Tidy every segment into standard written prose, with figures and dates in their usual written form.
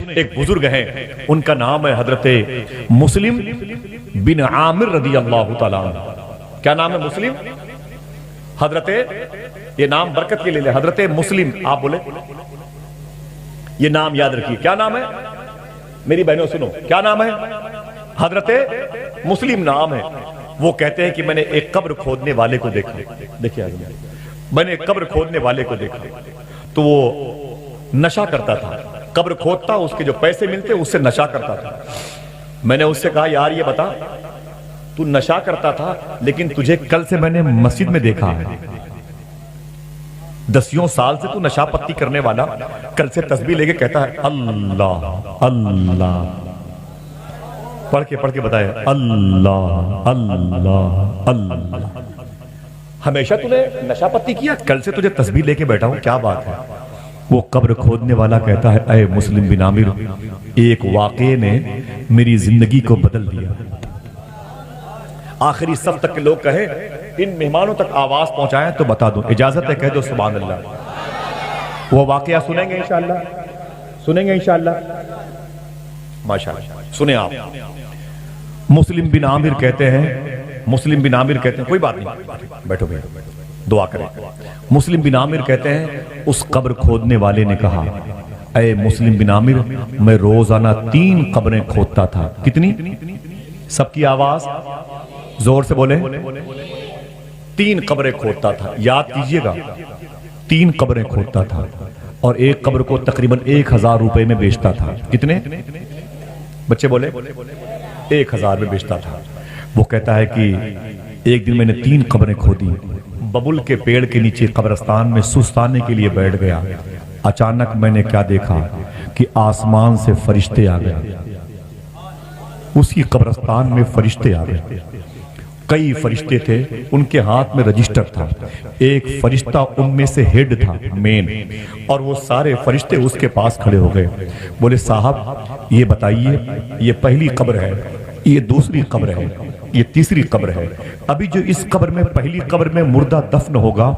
ایک بزرگ ہیں، ان کا نام ہے حضرت مسلم بن عامر رضی اللہ تعالیٰ عنہ۔ کیا نام ہے؟ مسلم۔ حضرت، یہ نام برکت کے لے لے، حضرت مسلم، آپ بولے یہ نام یاد رکھیے، کیا نام ہے؟ میری بہنوں سنو، کیا نام ہے؟ حضرت مسلم نام ہے۔ وہ کہتے ہیں کہ میں نے ایک قبر کھودنے والے کو دیکھا، دیکھیں میں نے ایک قبر کھودنے والے کو دیکھا تو وہ نشہ کرتا تھا، قبر کھودتا، اس کے جو پیسے ملتے اس سے نشہ کرتا تھا۔ میں نے اس سے کہا یار یہ بتا، تو نشہ کرتا تھا لیکن تجھے کل سے میں نے مسجد میں دیکھا ہے، 10 سال سے تو نشہ پتی کرنے والا کل سے تسبیح لے کے کہتا ہے اللہ اللہ، پڑھ کے بتائے اللہ اللہ اللہ، ہمیشہ تُونے نشہ پتی کیا، کل سے تجھے تسبیح لے کے بیٹھا ہوں، کیا بات ہے؟ وہ قبر کھودنے والا کہتا ہے اے مسلم بن عامر، ایک واقعے نے میری زندگی کو بدل دیا۔ آخری صف تک کے لوگ کہیں ان مہمانوں تک آواز پہنچائیں تو بتا دو، اجازت ہے کہہ دو سبحان اللہ۔ وہ واقعہ سنیں گے انشاءاللہ، سنیں گے انشاءاللہ، ماشاءاللہ سنیں آپ۔ مسلم بن عامر کہتے ہیں، مسلم بن عامر کہتے ہیں، کوئی بات نہیں، بیٹھو بیٹھو دعا کریں۔ مسلم بن عامر کہتے ہیں اس قبر کھودنے والے نے کہا اے مسلم بن عامر، میں روزانہ 3 قبریں کھودتا تھا۔ کتنی؟ سب کی آواز زور سے بولے، 3 قبریں کھودتا تھا، یاد کیجئے گا، 3 قبریں کھودتا تھا اور ایک قبر کو تقریباً 1000 روپے میں بیچتا تھا۔ کتنے؟ بچے بولے 1000 میں بیچتا تھا۔ وہ کہتا ہے کہ ایک دن میں نے 3 قبریں کھودی، ببل کے پیڑ کے نیچے قبرستان میں سستانے کے لیے بیٹھ گیا، اچانک میں نے کیا دیکھا کہ آسمان سے فرشتے آ گئے، اسی قبرستان میں فرشتے آ گئے، کئی فرشتے تھے، ان کے ہاتھ میں رجسٹر تھا، ایک فرشتہ ان میں سے ہیڈ تھا، مین، اور وہ سارے فرشتے اس کے پاس کھڑے ہو گئے، بولے صاحب یہ بتائیے، یہ پہلی قبر ہے، یہ دوسری قبر ہے، یہ تیسری قبر ہے، ابھی جو اس قبر میں پہلی قبر میں مردہ دفن ہوگا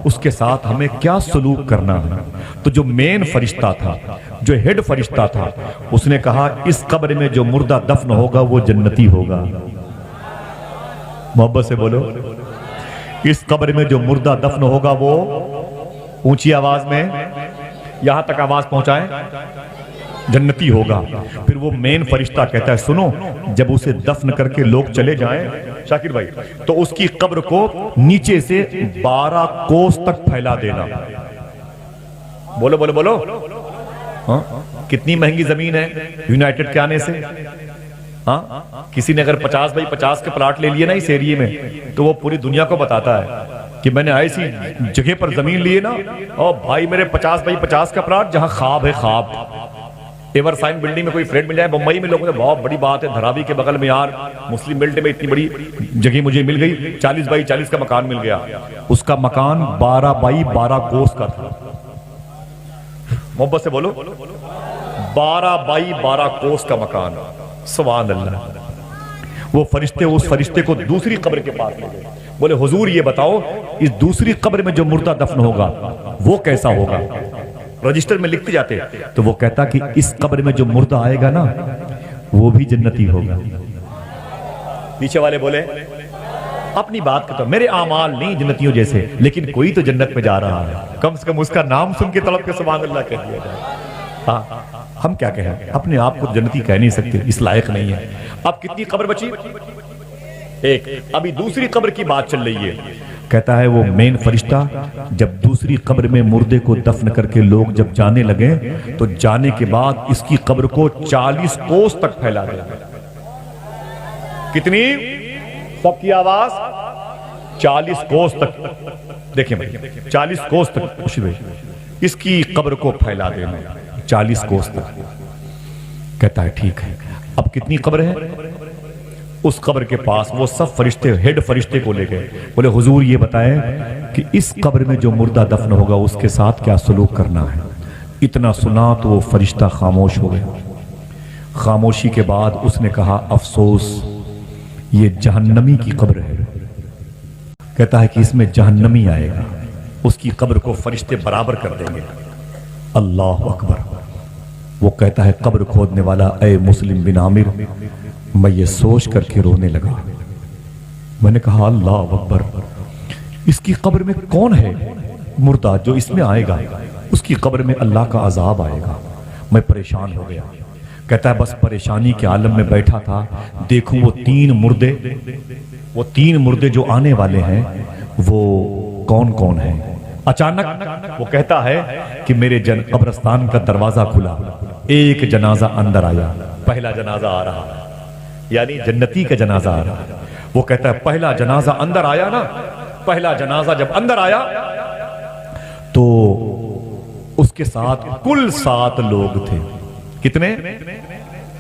اس کے ساتھ ہمیں کیا سلوک کرنا ہے؟ تو جو مین فرشتہ تھا، جو ہیڈ فرشتہ تھا، اس نے کہا اس قبر میں جو مردہ دفن ہوگا وہ جنتی ہوگا۔ محبت سے بولو، اس قبر میں جو مردہ دفن ہوگا وہ، اونچی آواز میں، یہاں تک آواز پہنچائیں، جنتی ہوگا۔ پھر وہ مین فرشتہ کہتا ہے سنو، جب اسے دفن کر کے لوگ چلے جائیں شاکر بھائی تو اس کی قبر کو نیچے سے 12 کوس تک پھیلا دینا۔ بولو بولو بولو، کتنی مہنگی زمین ہے یونائٹڈ کے آنے سے؟ کسی نے اگر 50 بائی 50 کے پلاٹ لے لیے نا اس ایریے میں تو وہ پوری دنیا کو بتاتا ہے کہ میں نے ایسی جگہ پر زمین لیے نا، اور بھائی میرے 50 بائی 50 کا پلاٹ جہاں خواب ہے، خواب ایور سائن بلڈنگ میں کوئی فلیٹ مل جائے، بمبئی میں لوگوں نے بہت بڑی بات ہے، دھراوی کے بغل میں یار مسلم بیلٹ میں اتنی بڑی جگہ مجھے مل گئی، 40 بائی 40 کا مکان مل گیا، اس کا مکان 12 بائی 12 کوس کا تھا۔ محبت سے بولو، 12 بائی 12 کوس کا مکان، سبحان اللہ۔ وہ فرشتے اس فرشتے کو دوسری قبر کے پاس لے گئے، بولے حضور یہ بتاؤ اس دوسری قبر میں جو مردہ دفن ہوگا وہ کیسا ہوگا؟ رجسٹر میں لکھتے جاتے، تو وہ کہتا کہ اس قبر میں جو مردہ آئے گا نا وہ بھی جنتی ہوگا۔ پیچھے والے بولے اپنی بات کرتا میرے اعمال نہیں جنتیوں جیسے، لیکن کوئی تو جنت میں جا رہا ہے، کم سے کم اس کا نام سن کے طلب کے سبحان اللہ کہہ دیا جائے۔ ہم کیا کہیں، اپنے آپ کو جنتی کہہ نہیں سکتے، اس لائق نہیں ہے۔ اب کتنی قبر بچی؟ ایک۔ ابھی دوسری قبر کی بات چل رہی ہے۔ کہتا ہے وہ مین فرشتہ جب دوسری قبر میں مردے کو دفن کر کے لوگ جب جانے لگے تو جانے کے بعد اس کی قبر کو 40 کوس تک پھیلا دیا۔ کتنی؟ سب کی آواز 40 کوس تک، دیکھیں بھائی 40 کوس تک اس کی قبر کو پھیلا دینا، 40 کوس تک۔ کہتا ہے ٹھیک ہے، اب کتنی قبر ہے؟ اس قبر کے پاس وہ سب فرشتے ہیڈ فرشتے کو لے گئے، بولے حضور یہ بتائیں کہ اس قبر میں جو مردہ دفن ہوگا اس کے ساتھ کیا سلوک کرنا ہے؟ اتنا سنا تو وہ فرشتہ خاموش ہو گیا۔ خاموشی کے بعد اس نے کہا افسوس یہ جہنمی کی قبر ہے۔ کہتا ہے کہ اس میں جہنمی آئے گا، اس کی قبر کو فرشتے برابر کر دیں گے۔ اللہ اکبر، وہ کہتا ہے قبر کھودنے والا اے مسلم بن عامر، میں یہ سوچ کر کے رونے لگا، میں نے کہا اللہ اکبر، اس کی قبر میں کون ہے مردہ جو اس میں آئے گا؟ اس کی قبر میں اللہ کا عذاب آئے گا۔ میں پریشان ہو گیا۔ کہتا ہے بس پریشانی کے عالم میں بیٹھا تھا، دیکھوں وہ تین مردے جو آنے والے ہیں وہ کون کون ہیں۔ اچانک وہ کہتا ہے کہ میرے قبرستان کا دروازہ کھلا، ایک جنازہ اندر آیا، پہلا جنازہ آ رہا، یعنی جنتی کا جنازہ آ رہا۔ وہ کہتا ہے پہلا جنازہ اندر آیا نا، پہلا جنازہ جب اندر آیا تو اس کے ساتھ کل 7 لوگ تھے۔ کتنے؟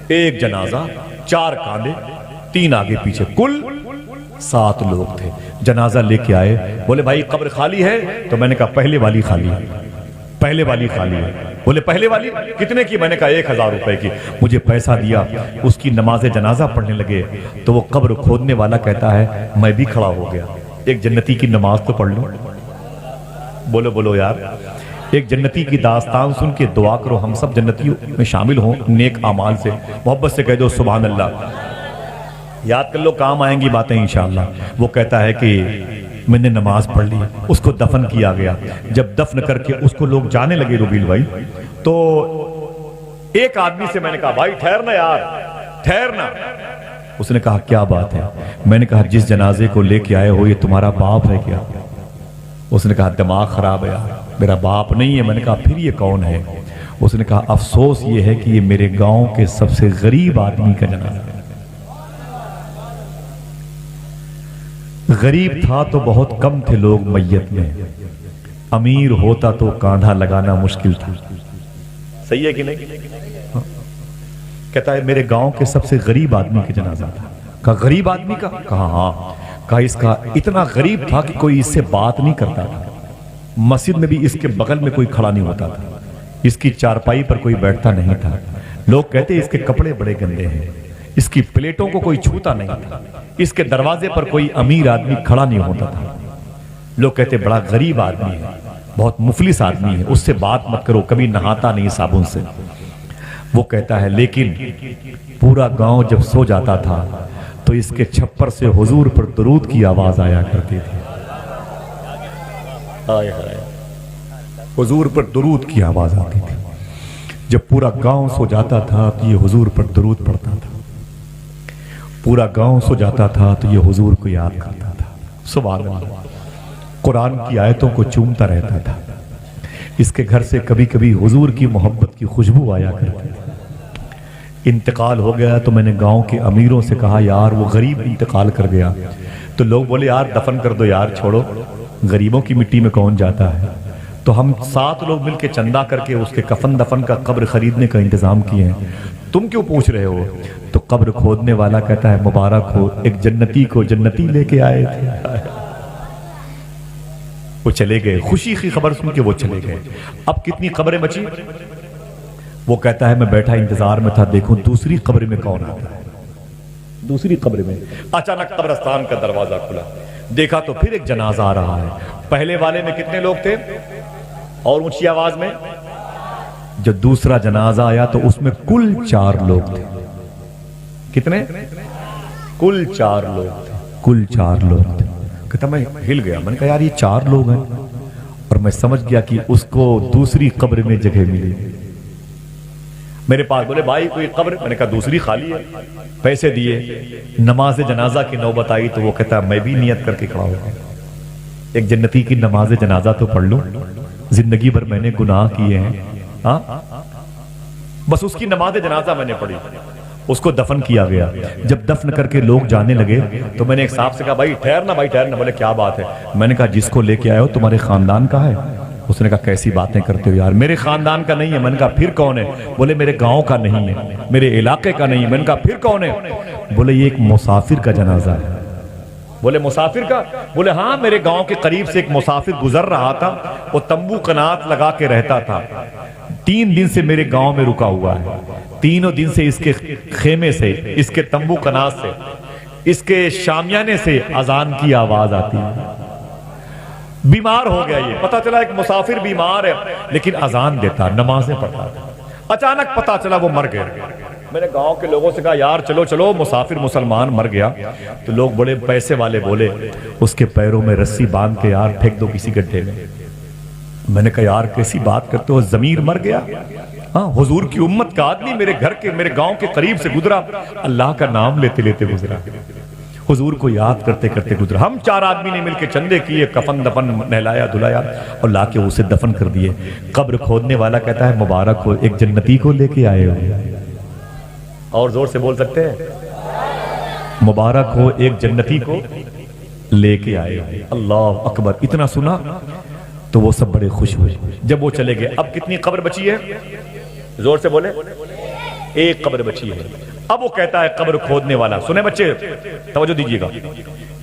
ایک جنازہ، 4 کاندھے، 3 آگے پیچھے، کل 7 لوگ تھے۔ جنازہ لے کے آئے، بولے بھائی قبر خالی ہے؟ تو میں نے کہا پہلے والی خالی ہے، پہلے والی خالی ہے۔ بولے پہلے والی کتنے کی؟ میں نے کہا 1000 روپے کی۔ مجھے پیسہ دیا، اس کی نماز جنازہ پڑھنے لگے تو وہ قبر کھودنے والا کہتا ہے میں بھی کھڑا ہو گیا، ایک جنتی کی نماز تو پڑھ لوں۔ بولو یار، ایک جنتی کی داستان سن کے دعا کرو ہم سب جنتیوں میں شامل ہوں، نیک اعمال سے محبت سے کہہ دو سبحان اللہ، یاد کر لو، کام آئیں گی باتیں انشاءاللہ۔ وہ کہتا ہے کہ میں نے نماز پڑھ لی، اس کو دفن کیا گیا۔ جب دفن کر کے اس کو لوگ جانے لگے ربیل بھائی، تو ایک آدمی سے میں نے کہا بھائی ٹھہرنا یار، ٹھہرنا۔ اس نے کہا کیا بات ہے؟ میں نے کہا جس جنازے کو لے کے آئے ہو یہ تمہارا باپ ہے کیا؟ اس نے کہا دماغ خراب ہے یار، میرا باپ نہیں ہے۔ میں نے کہا پھر یہ کون ہے؟ اس نے کہا افسوس یہ ہے کہ یہ میرے گاؤں کے سب سے غریب آدمی کا جنازہ ہے۔ غریب تھا تو بہت کم تھے لوگ میت میں، امیر ہوتا تو کاندھا لگانا مشکل تھا۔ صحیح ہے کہ نہیں؟ کہتا ہے میرے گاؤں کے سب سے غریب آدمی کا جنازہ تھا۔ کہا غریب آدمی کا؟ کہا ہاں۔ کہا اس کا اتنا غریب تھا کہ کوئی اس سے بات نہیں کرتا تھا، مسجد میں بھی اس کے بغل میں کوئی کھڑا نہیں ہوتا تھا، اس کی چارپائی پر کوئی بیٹھتا نہیں تھا۔ لوگ کہتے اس کے کپڑے بڑے گندے ہیں، اس کی پلیٹوں کو کوئی چھوتا نہیں تھا، اس کے دروازے پر کوئی امیر آدمی کھڑا نہیں ہوتا تھا۔ لوگ کہتے بڑا غریب آدمی ہے، بہت مفلس آدمی ہے، اس سے بات مت کرو، کبھی نہاتا نہیں صابن سے۔ وہ کہتا ہے لیکن پورا گاؤں جب سو جاتا تھا تو اس کے چھپر سے حضور پر درود کی آواز آیا کرتی تھی۔ حضور پر درود کی آواز آتی تھی۔ جب پورا گاؤں سو جاتا تھا تو یہ حضور پر درود پڑھتا تھا، پورا گاؤں سو جاتا تھا تو یہ حضور کو یاد کرتا تھا۔ سبحان اللہ، قرآن کی آیتوں کو چومتا رہتا تھا۔ اس کے گھر سے کبھی کبھی حضور کی محبت کی خوشبو آیا کرتی تھی۔ انتقال ہو گیا تو میں نے گاؤں کے امیروں سے کہا یار وہ غریب انتقال کر گیا، تو لوگ بولے یار دفن کر دو یار، چھوڑو، غریبوں کی مٹی میں کون جاتا ہے۔ تو ہم 7 لوگ مل کے چندہ کر کے اس کے کفن دفن کا قبر خریدنے کا انتظام کیے ہیں، تم کیوں پوچھ رہے ہو؟ تو قبر کھودنے والا کہتا ہے مبارک ہو، ایک جنتی کو جنتی لے کے آئے تھے۔ وہ چلے گئے، خوشی کی خبر سن کے وہ چلے گئے۔ اب کتنی قبریں بچی؟ وہ کہتا ہے میں بیٹھا انتظار میں تھا، دیکھوں دوسری قبر میں کون آتا ہے۔ دوسری قبر میں اچانک قبرستان کا دروازہ کھلا، دیکھا تو پھر ایک جنازہ آ رہا ہے۔ پہلے والے میں کتنے لوگ تھے؟ اور اونچی آواز میں جو دوسرا جنازہ آیا تو اس میں کل 4 لوگ تھے۔ کتنے؟ کل 4 لوگ تھے، کل 4 لوگ تھے۔ کہتا میں ہل گیا، میں نے کہا یار یہ 4 لوگ ہیں، اور میں سمجھ گیا کہ اس کو دوسری قبر میں جگہ ملی۔ میرے پاس بولے بھائی کوئی قبر؟ میں نے کہا دوسری خالی ہے، پیسے دیے، نماز جنازہ کی نوبت آئی تو وہ کہتا میں بھی نیت کر کے کھڑا ہو گیا، ایک جنتی کی نماز جنازہ تو پڑھ لوں، زندگی بھر میں نے گناہ کیے ہیں، بس اس کی نماز جنازہ میں نے پڑھی، اس کو دفن کیا گیا۔ جب دفن کر کے لوگ جانے لگے تو میں نے ایک صاحب سے کہا بھائی ٹھہرنا، بھائی ٹھہرنا۔ بولے کیا بات ہے؟ میں نے کہا جس کو لے کے آئے ہو تمہارے خاندان کا ہے؟ اس نے کہا کیسی باتیں کرتے ہو یار، میرے خاندان کا نہیں ہے۔ میں نے کہا پھر کون ہے؟ بولے میرے گاؤں کا نہیں ہے، میرے علاقے کا نہیں ہے۔ میں نے کہا پھر کون ہے؟ بولے یہ ایک مسافر کا جنازہ ہے۔ بولے مسافر کا؟ بولے ہاں، میرے گاؤں کے قریب سے ایک مسافر گزر رہا تھا، وہ تمبو قنات لگا کے رہتا تھا، 3 دن سے میرے گاؤں میں رکا ہوا ہے، 3 دن سے اس کے خیمے سے، اس کے تمبو قنات سے، اس کے شامیانے سے اذان کی آواز آتی ہے۔ بیمار ہو گیا، یہ پتہ چلا ایک مسافر بیمار ہے لیکن اذان دیتا، نمازیں پڑھتا تھا۔ اچانک پتا چلا وہ مر گیا۔ میں نے گاؤں کے لوگوں سے کہا یار چلو چلو مسافر مسلمان مر گیا، تو لوگ بڑے پیسے والے بولے اس کے پیروں میں رسی باندھ کے یار پھینک دو کسی گڈھے میں۔ میں نے کہا یار کیسی بات کرتے ہو، ضمیر مر گیا؟ ہاں حضور کی امت کا آدمی میرے گھر کے میرے گاؤں کے قریب سے گزرا، اللہ کا نام لیتے لیتے گزرا، حضور کو یاد کرتے کرتے گزرا۔ ہم 4 آدمی نے مل کے چندے کیے، کفن دفن نہلایا دھلایا اور لا کے اسے دفن کر دیے۔ قبر کھودنے والا کہتا ہے مبارک ہو، ایک جنتی کو لے کے آئے ہو۔ اور زور سے بول سکتے ہیں مبارک ہو، ایک جنتی کو لے کے آئے ہو۔ اللہ اکبر، اتنا سنا تو وہ سب بڑے خوش ہوئے۔ جب وہ چلے گئے، اب کتنی قبر بچی ہے؟ زور سے بولے، ایک قبر بچی ہے۔ اب وہ کہتا ہے قبر کھودنے والا، سنیں بچے توجہ دیجیے گا،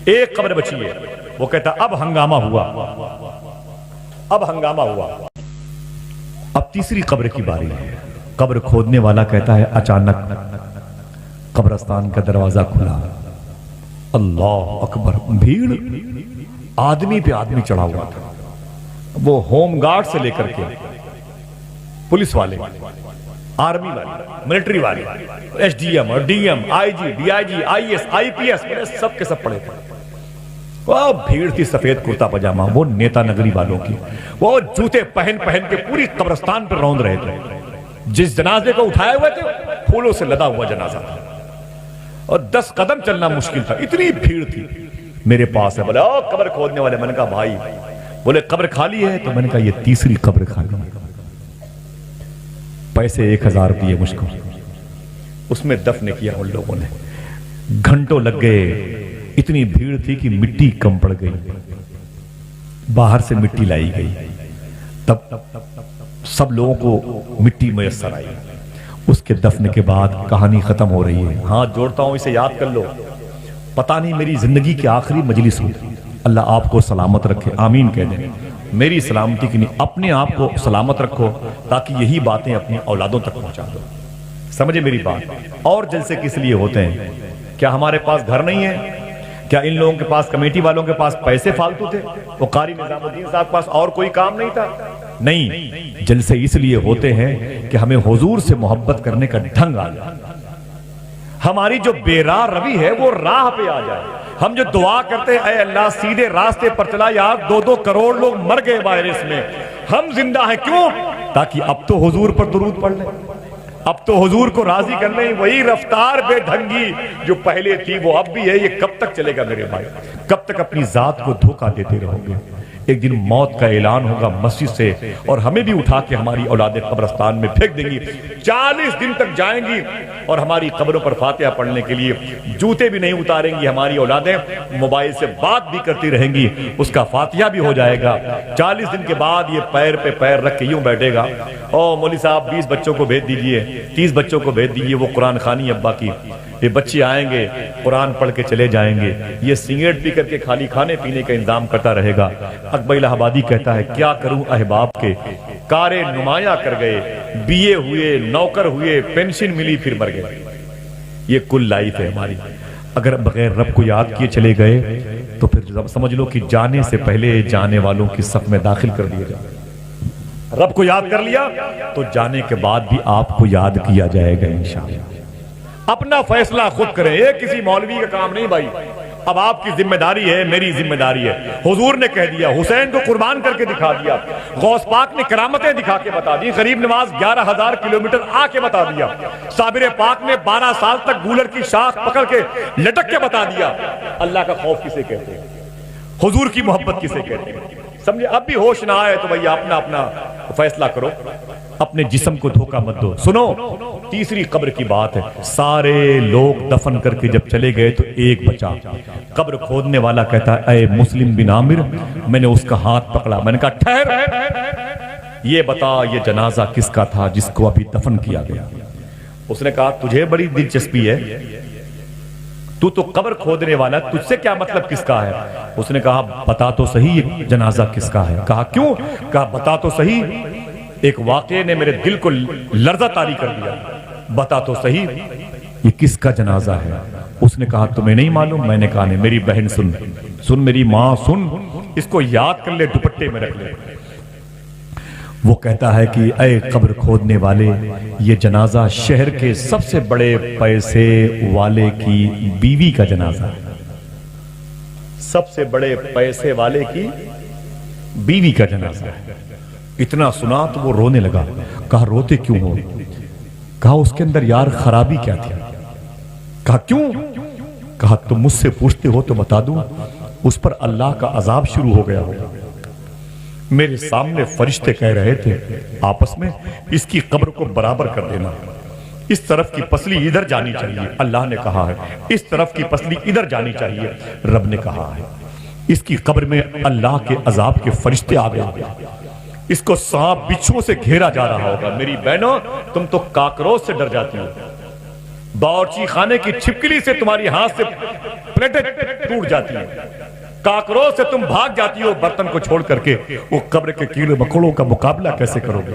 ایک قبر بچی ہے۔ وہ کہتا اب ہنگامہ ہوا، اب ہنگامہ ہوا، اب تیسری قبر کی باری ہے۔ قبر کھودنے والا کہتا ہے اچانک قبرستان کا دروازہ کھلا، اللہ اکبر، بھیڑ آدمی پہ آدمی چڑھا ہوا تھا۔ وہ ہوم گارڈ سے لے کر کے پولیس والے، آرمی والے، ملٹری والے، ایس ڈی ایم اور D M, I G, D I G, I S, I P S, سب کے سب پڑے تھے۔ وہ بھیڑ تھی سفید کرتا پجامہ، وہ نیتا نگری والوں کی، وہ جوتے پہن پہن کے پوری قبرستان پر روند رہے تھے۔ جس جنازے کو اٹھائے ہوئے تھے پھولوں سے لدا ہوا جنازہ تھا اور 10 قدم چلنا مشکل تھا، اتنی بھیڑ تھی۔ میرے پاس ہے، بولے او قبر کھودنے والے، میں نے کہا بھائی، بولے قبر خالی ہے؟ تو میں نے کہا یہ تیسری قبر خالی ہے، پیسے 1000 دیے مجھ کو، اس میں دفن کیا ان لوگوں نے۔ گھنٹوں لگ گئے، اتنی بھیڑ تھی کہ مٹی کم پڑ گئی، باہر سے مٹی لائی گئی، تب سب لوگوں کو مٹی میسر آئی۔ اس کے دفن کے بعد کہانی ختم ہو رہی ہے۔ ہاتھ جوڑتا ہوں، اسے یاد کر لو، پتہ نہیں میری زندگی کی آخری مجلس ہو، اللہ آپ کو سلامت رکھے، آمین کہہ دیں۔ میری سلامتی کی نہیں، اپنے آپ کو سلامت رکھو تاکہ یہی باتیں اپنی اولادوں تک پہنچا دو۔ سمجھے میری بات؟ اور جلسے کس لیے ہوتے ہیں؟ کیا ہمارے پاس گھر نہیں ہے؟ کیا ان لوگوں کے پاس، کمیٹی والوں کے پاس پیسے فالتو تھے؟ وہ قاری نظام الدین صاحب کے پاس اور کوئی کام نہیں تھا؟ نہیں، جلسے اس لیے ہوتے ہیں کہ ہمیں حضور سے محبت کرنے کا ڈھنگ آ جائے، ہماری جو بے راہ روی ہے وہ راہ پہ آ جائے۔ ہم جو دعا کرتے ہیں اے اللہ سیدھے راستے پر چلا، یار 2-2 کروڑ لوگ مر گئے وائرس میں، ہم زندہ ہیں کیوں؟ تاکہ اب تو حضور پر درود پڑھ لیں، اب تو حضور کو راضی کر لیں۔ وہی رفتار بے ڈھنگی جو پہلے تھی وہ اب بھی ہے، یہ کب تک چلے گا میرے بھائی؟ کب تک اپنی ذات کو دھوکہ دیتے رہو گے؟ ایک دن موت کا اعلان ہوگا مسجد سے، اور ہمیں بھی اٹھا کے ہماری اولادیں قبرستان میں پھینک دیں گی۔ 40 دن تک جائیں گی اور ہماری قبروں پر فاتحہ پڑھنے کے لیے جوتے بھی نہیں اتاریں گی ہماری اولادیں، موبائل سے بات بھی کرتی رہیں گی، اس کا فاتحہ بھی ہو جائے گا۔ 40 دن کے بعد یہ پیر پہ پیر رکھ کے یوں بیٹھے گا، او مولوی صاحب 20 بچوں کو بھیج دیجئے، 30 بچوں کو بھیج دیجئے، وہ قرآن خوانی ابا کی، یہ بچے آئیں گے قرآن پڑھ کے چلے جائیں گے، یہ سگریٹ پی کر کے خالی کھانے پینے کا انتظام کرتا رہے گا۔ اکبر الہ آبادی کہتا ہے کیا کروں احباب کے، کارے نمایاں کر گئے، بیے ہوئے، نوکر ہوئے، پینشن ملی پھر مر گئے۔ یہ کل لائف ہے ہماری۔ اگر بغیر رب کو یاد کیے چلے گئے تو پھر سمجھ لو کہ جانے سے پہلے جانے والوں کی صف میں داخل کر دیا جائے۔ رب کو یاد کر لیا تو جانے کے بعد بھی آپ کو یاد کیا جائے گا انشاءاللہ۔ اپنا فیصلہ خود کریں، یہ کسی مولوی کا کام نہیں بھائی۔ اب آپ کی ذمہ داری ہے، میری ذمہ داری ہے۔ حضور نے کہہ دیا، حسین کو قربان کر کے دکھا دیا، غوث پاک نے کرامتیں دکھا کے بتا دی، غریب نواز 11,000 کلومیٹر آ کے بتا دیا، صابر پاک نے 12 سال تک گولر کی شاخ پکڑ کے لٹک کے بتا دیا۔ اللہ کا خوف کسے کہتے ہیں؟ حضور کی محبت کسے کہتے ہیں؟ سمجھے؟ اب بھی ہوش نہ آئے تو بھئی اپنا اپنا فیصلہ کرو، اپنے جسم کو دھوکہ مت دو۔ سنو، تیسری قبر کی بات ہے، سارے لوگ دفن کر کے جب چلے گئے تو ایک بچا۔ قبر کھودنے والا کہتا ہے اے مسلم بن عامر، میں نے اس کا ہاتھ پکڑا، میں نے کہا ٹھہر، یہ بتا یہ جنازہ کس کا تھا جس کو ابھی دفن کیا گیا؟ اس نے کہا تجھے بڑی دلچسپی ہے، تو قبر کھودنے والا، تجھ سے کیا مطلب کس کا ہے؟ اس نے کہا بتا تو صحیح یہ جنازہ کس کا ہے؟ کہا کیوں؟ کہا بتا تو صحیح، ایک واقعے نے میرے دل کو لرزہ طاری کر دیا، بتا تو صحیح یہ کس کا جنازہ ہے؟ اس نے کہا تمہیں نہیں معلوم؟ میں نے کہا نہیں، میری بہن سن، سن میری ماں سن، اس کو یاد کر لے، دوپٹے میں رکھ لے۔ وہ کہتا ہے کہ اے قبر کھودنے والے، یہ جنازہ شہر کے سب سے بڑے پیسے والے کی بیوی کا جنازہ ہے، سب سے بڑے پیسے والے کی بیوی کا جنازہ ہے۔ اتنا سنا تو وہ رونے لگا۔ کہا روتے کیوں ہو؟ کہا اس کے اندر یار خرابی کیا تھی؟ کہا کیوں؟ کہا تم مجھ سے پوچھتے ہو تو بتا دوں، اس پر اللہ کا عذاب شروع ہو گیا۔ میرے سامنے فرشتے کہہ رہے تھے آپس میں، اس کی قبر کو برابر کر دینا، اس طرف کی پسلی ادھر جانی چاہیے، اللہ نے کہا ہے، اس طرف کی پسلی ادھر جانی چاہیے، رب نے کہا ہے۔ اس کی قبر میں اللہ کے عذاب کے فرشتے آ گئے، اس کو سانپ بچھو سے گھیرا جا رہا ہوگا۔ میری بہنوں، تم تو کاکروچ سے ڈر جاتی ہو، باورچی خانے کی چھپکلی سے تمہاری ہاتھ سے پلیٹیں ٹوٹ جاتی ہیں، کاکروچ سے تم بھاگ جاتی ہو برتن کو چھوڑ کر کے، وہ قبر کے کیڑے مکوڑوں کا مقابلہ کیسے کرو گے؟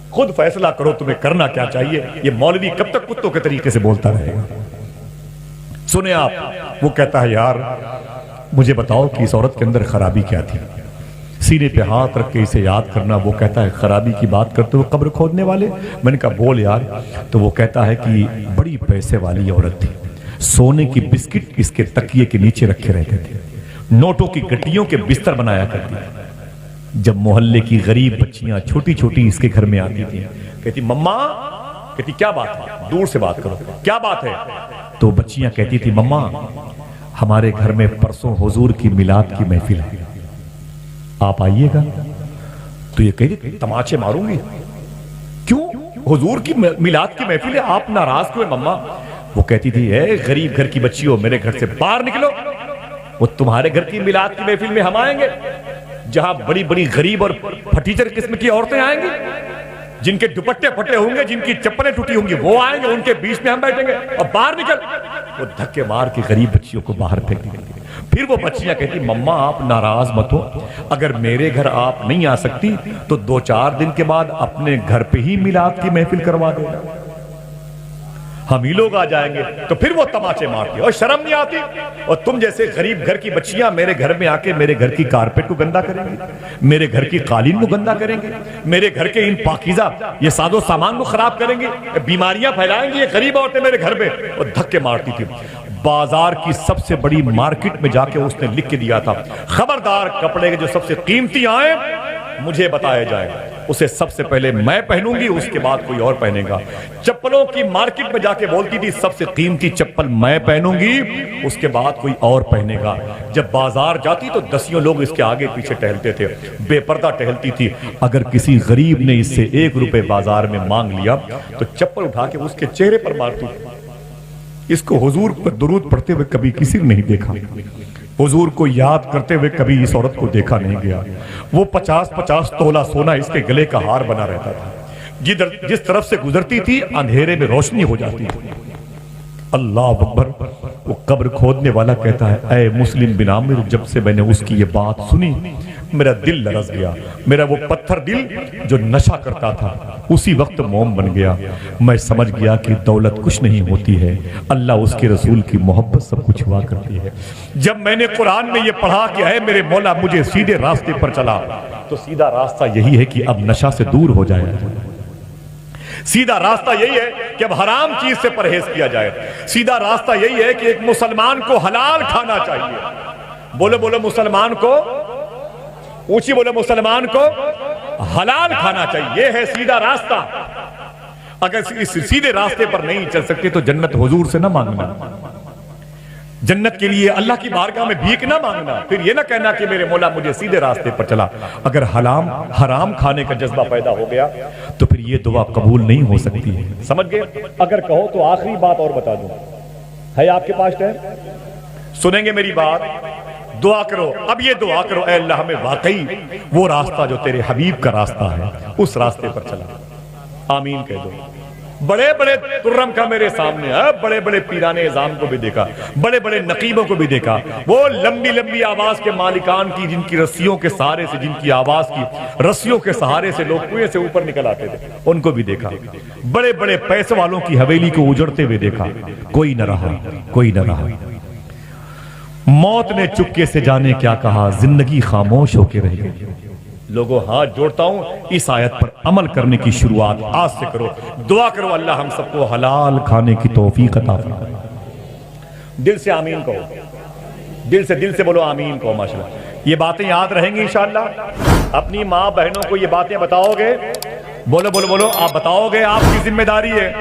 خود فیصلہ کرو تمہیں کرنا کیا چاہیے۔ یہ مولوی کب تک کتوں کے طریقے سے بولتا رہے گا؟ سنیں آپ، وہ کہتا ہے یار مجھے بتاؤ کہ اس عورت کے اندر خرابی کیا تھی؟ سینے پہ ہاتھ رکھ کے اسے یاد کرنا۔ وہ کہتا ہے خرابی کی بات کرتے ہوئے قبر کھودنے والے؟ میں نے کہا بول یار۔ تو وہ کہتا ہے کہ بڑی پیسے والی عورت تھی، سونے کی بسکٹ اس کے تکیے کے نیچے رکھے رہتے تھے، نوٹوں کی گٹیوں کے بستر بنایا کرتی تھی۔ جب محلے کی غریب بچیاں چھوٹی چھوٹی اس کے گھر میں آتی تھی، کہتی مما، کہتی کیا بات ہے؟ دور سے بات کرو، کیا بات ہے؟ تو بچیاں کہتی تھی مما ہمارے گھر میں پرسوں حضور کی میلاد کی محفل ہے، آپ آئیے گا؟ تو یہ کہتی تماچے ماروں گی، کیوں؟ حضور کی میلاد کی محفل ہے، آپ ناراض کیوں ہیں مما؟ وہ کہتی تھی اے غریب گھر کی بچی ہو، میرے گھر سے باہر نکلو، وہ تمہارے گھر کی میلاد کی محفل میں ہم آئیں گے جہاں بڑی بڑی غریب اور پھٹیچر قسم کی عورتیں آئیں گی، جن کے دوپٹے پھٹے ہوں گے، جن کی چپلیں ٹوٹی ہوں گی، وہ آئیں گے، ان کے بیچ میں ہم بیٹھیں گے، اور باہر نکل۔ وہ دھکے مار کے غریب بچیوں کو باہر پھینک دی۔ پھر وہ بچیاں کہتی مما آپ ناراض مت ہو، اگر میرے گھر آپ نہیں آ سکتی تو 2-4 دن کے بعد اپنے گھر پہ ہی میلاد کی محفل کروا دینا، ہم ہی لوگ آ جائیں گے۔ تو پھر وہ تماچے مارتی اور شرم نہیں آتی، اور تم جیسے غریب گھر کی بچیاں میرے گھر میں آ کے میرے گھر کی کارپیٹ کو گندا کریں گی، میرے گھر کی قالین کو گندا کریں گے، میرے گھر کے ان پاکیزہ یہ ساز و سامان کو خراب کریں گی، بیماریاں پھیلائیں گی یہ غریب عورتیں میرے گھر پہ، اور دھکے مارتی تھی۔ بازار کی سب سے بڑی مارکیٹ میں جا کے اس نے لکھ کے دیا تھا خبردار کپڑے کے جو سب سے قیمتی آئیں مجھے بتایا جائے، اسے سب سے پہلے میں پہنوں گی، اس کے بعد کوئی اور پہنے گا۔ چپلوں کی مارکیٹ میں جا کے بولتی تھی سب سے قیمتی چپل میں پہنوں گی، اس کے بعد کوئی اور پہنے گا۔ جب بازار جاتی تو 10 لوگ اس کے آگے پیچھے ٹہلتے تھے، بے پردہ ٹہلتی تھی۔ اگر کسی غریب نے اس سے 1 روپے بازار میں مانگ لیا تو چپل اٹھا کے اس کے چہرے پر مارتی۔ اس کو حضور پر درود پڑھتے ہوئے کبھی کسی نے نہیں دیکھا، حضور کو یاد کرتے ہوئے کبھی اس عورت کو دیکھا نہیں گیا۔ وہ 50-50 تولہ سونا اس کے گلے کا ہار بنا رہتا تھا، جس طرف سے گزرتی تھی اندھیرے میں روشنی ہو جاتی تھی۔ اللہ اکبر۔ وہ قبر کھودنے والا کہتا ہے اے مسلم بن عامر، جب سے میں نے اس کی یہ بات سنی میرا دل لرز گیا، میرا وہ پتھر دل جو نشہ کرتا تھا اسی وقت موم بن گیا۔ میں سمجھ گیا کہ دولت کچھ نہیں ہوتی ہے، اللہ اس کے رسول کی محبت سب کچھ ہوا کرتی ہے۔ جب میں نے قرآن میں یہ پڑھا کہ اے میرے مولا مجھے سیدھے راستے پر چلا، تو سیدھا راستہ یہی ہے کہ اب نشہ سے دور ہو جائے، سیدھا راستہ یہی ہے کہ اب حرام چیز سے پرہیز کیا جائے، سیدھا راستہ یہی ہے کہ ایک مسلمان کو حلال کھانا چاہیے۔ بولو بولو مسلمان کو، اونچی بولو مسلمان کو حلال کھانا چاہیے، یہ ہے سیدھا راستہ۔ اگر اس سیدھے راستے پر نہیں چل سکتے تو جنت حضور سے نہ مانگنا، جنت کے لیے اللہ کی بارگاہ میں بھیک نہ مانگنا، پھر یہ نہ کہنا کہ میرے مولا مجھے سیدھے راستے پر چلا۔ اگر حرام کھانے کا جذبہ پیدا ہو گیا تو پھر یہ دعا قبول نہیں ہو سکتی ہے، سمجھ گئے؟ اگر کہو تو آخری بات اور بتا دوں، ہے آپ کے پاس ٹائم؟ سنیں گے میری بات؟ دعا کرو، اب یہ دعا کرو اے اللہ ہمیں واقعی وہ راستہ جو تیرے حبیب کا راستہ ہے اس راستے پر چلا۔ آمین کہہ دو۔ بڑے بڑے ترم کا میرے سامنے ہے، بڑے بڑے پیران اعظام کو بھی دیکھا، بڑے بڑے نقیبوں کو بھی دیکھا، وہ لمبی لمبی آواز کے مالکان کی جن کی رسیوں کے سہارے سے، جن کی آواز کی رسیوں کے سہارے سے لوگ کنویں سے اوپر نکل آتے تھے، ان کو بھی دیکھا۔ بڑے بڑے پیسے والوں کی حویلی کو اجڑتے ہوئے دیکھا، کوئی نہ رہا، کوئی نہ رہا۔ موت نے چپکے سے جانے کیا کہا، زندگی خاموش ہو کے رہ گئی۔ لوگوں ہاتھ جوڑتا ہوں، اس آیت پر عمل کرنے کی شروعات آج سے کرو، دعا کرو اللہ ہم سب کو حلال کھانے کی توفیق عطا فرمائے۔ دل سے آمین کہو، دل سے بولو آمین کہو۔ ماشاءاللہ یہ باتیں یاد رہیں گی انشاءاللہ۔ اپنی ماں بہنوں کو یہ باتیں بتاؤ گے، بولو بولو بولو، آپ بتاؤ گے، آپ کی ذمہ داری ہے۔